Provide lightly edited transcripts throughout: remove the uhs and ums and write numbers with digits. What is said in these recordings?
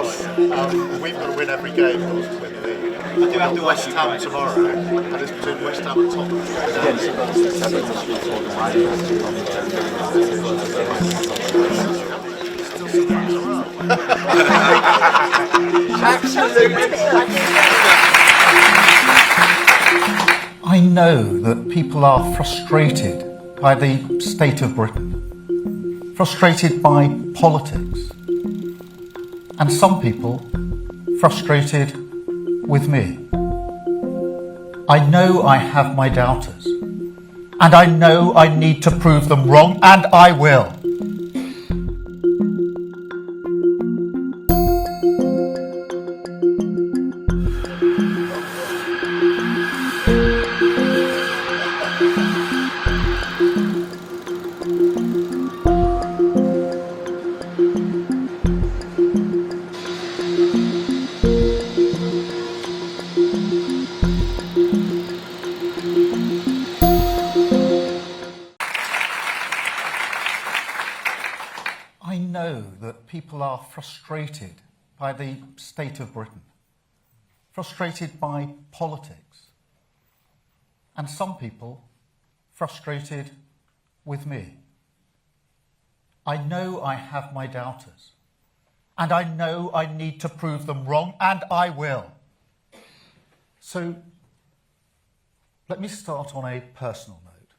course, we've got to win every game to win the league. We've got West Ham tomorrow, and it's between West Ham and Tottenham. I know that people are frustrated by the state of Britain, frustrated by politics, and some people frustrated with me. I know I have my doubters, and I know I need to prove them wrong, and I will. I know that people are frustrated by the state of Britain, frustrated by politics, and some people frustrated with me. I know I have my doubters, and I know I need to prove them wrong, and I will. So let me start on a personal note.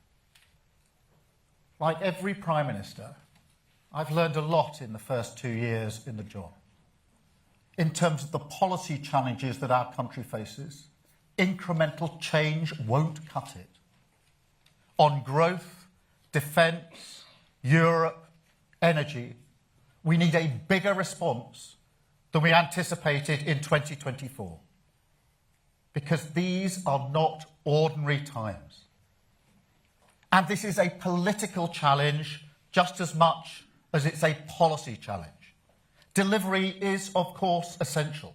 Like every Prime Minister, I've learned a lot in the first 2 years in the job. In terms of the policy challenges that our country faces, incremental change won't cut it. On growth, defence, Europe, energy, we need a bigger response than we anticipated in 2024. Because these are not ordinary times. And this is a political challenge just as much as it's a policy challenge. Delivery is, of course, essential,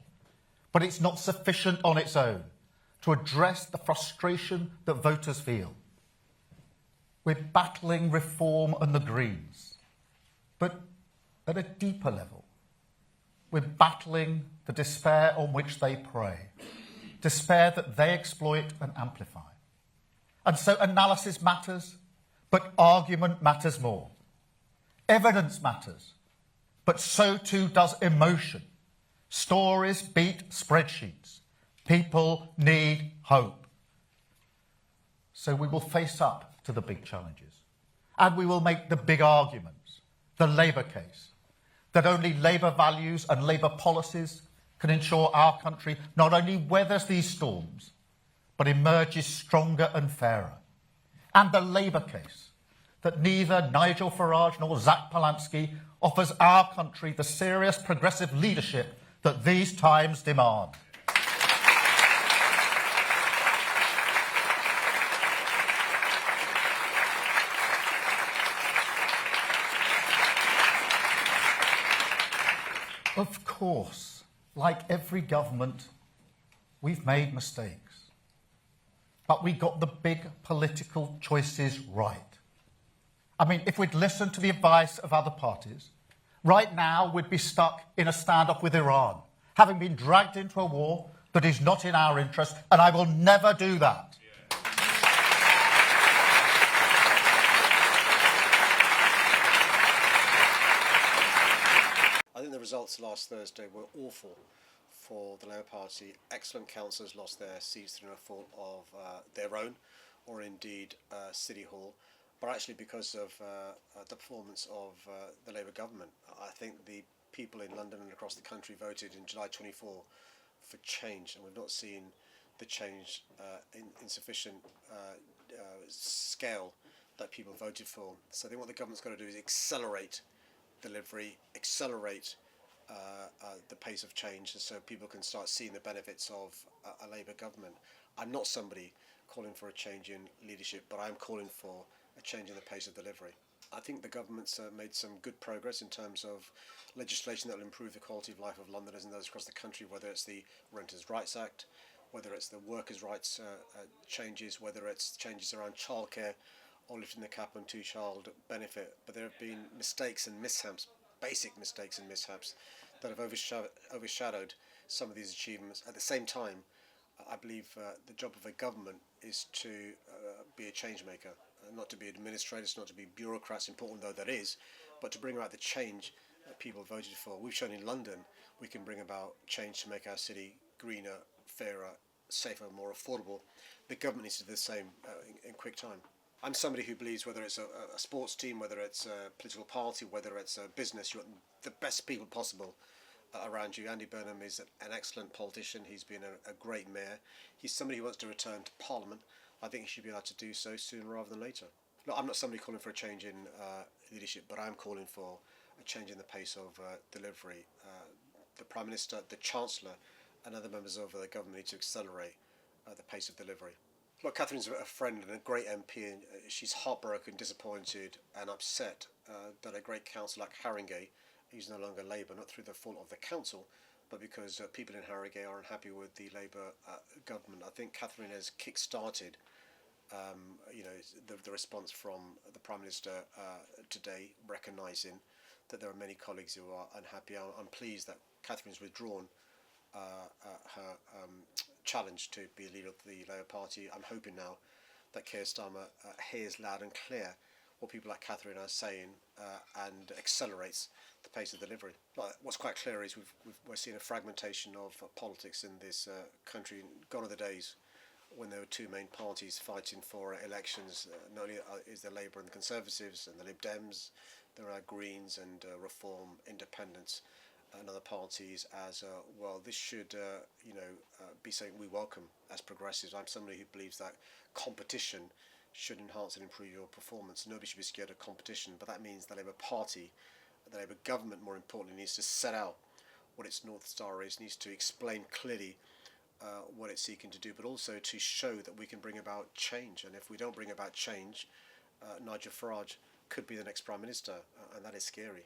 but it's not sufficient on its own to address the frustration that voters feel. We're battling Reform and the Greens, but at a deeper level, we're battling the despair on which they prey, despair that they exploit and amplify. And so analysis matters, but argument matters more. Evidence matters, but so too does emotion. Stories beat spreadsheets. People need hope. So we will face up to the big challenges, and we will make the big arguments, the Labour case, that only Labour values and Labour policies can ensure our country not only weathers these storms, but emerges stronger and fairer. And the Labour case, that neither Nigel Farage nor Zach Polansky offers our country the serious progressive leadership that these times demand. Of course, like every government, we've made mistakes. But we got the big political choices right. I mean, if we'd listened to the advice of other parties, right now we'd be stuck in a standoff with Iran, having been dragged into a war that is not in our interest, and I will never do that. I think the results last Thursday were awful for the Labour Party. Excellent councillors lost their seats through no fault of their own, or indeed City Hall. But actually because of the performance of the Labour government. I think the people in London and across the country voted in July 24 for change, and we've not seen the change in sufficient scale that people voted for. So I think what the government's got to do is accelerate delivery, accelerate the pace of change, so people can start seeing the benefits of a Labour government. I'm not somebody calling for a change in leadership, but I'm calling for a change in the pace of delivery. I think the government's made some good progress in terms of legislation that will improve the quality of life of Londoners and those across the country, whether it's the Renters' Rights Act, whether it's the Workers' Rights changes, whether it's changes around childcare or lifting the cap on two-child benefit. But there have been mistakes and mishaps, basic mistakes and mishaps, that have overshadowed some of these achievements. At the same time, I believe the job of a government is to be a change maker, not to be administrators, not to be bureaucrats, important though that is, but to bring about the change that people voted for. We've shown in London we can bring about change to make our city greener, fairer, safer, more affordable. The government needs to do the same in quick time. I'm somebody who believes whether it's a sports team, whether it's a political party, whether it's a business, you want the best people possible around you. Andy Burnham is an excellent politician. He's been a great mayor. He's somebody who wants to return to Parliament. I think he should be able to do so sooner rather than later. Look, I'm not somebody calling for a change in leadership, but I'm calling for a change in the pace of delivery. The Prime Minister, the Chancellor, and other members of the government need to accelerate the pace of delivery. Look, Catherine's a friend and a great MP, and she's heartbroken, disappointed, and upset that a great councillor like Haringey, who's no longer Labour, not through the fault of the council, but because people in Harrogate are unhappy with the Labour government. I think Catherine has kick-started the response from the Prime Minister today, recognising that there are many colleagues who are unhappy. I'm pleased that Catherine's withdrawn her challenge to be leader of the Labour Party. I'm hoping now that Keir Starmer hears loud and clear what people like Catherine are saying and accelerates the pace of delivery. What's quite clear is we're seeing a fragmentation of politics in this country. Gone are the days when there were two main parties fighting for elections. Not only is there Labour and the Conservatives and the Lib Dems, there are Greens and Reform, Independents and other parties as well. This should be something we welcome as progressives. I'm somebody who believes that competition should enhance and improve your performance. Nobody should be scared of competition, but that means the Labour Party, the Labour government more importantly, needs to set out what its North Star is, needs to explain clearly what it's seeking to do, but also to show that we can bring about change. And if we don't bring about change, Nigel Farage could be the next Prime Minister, and that is scary.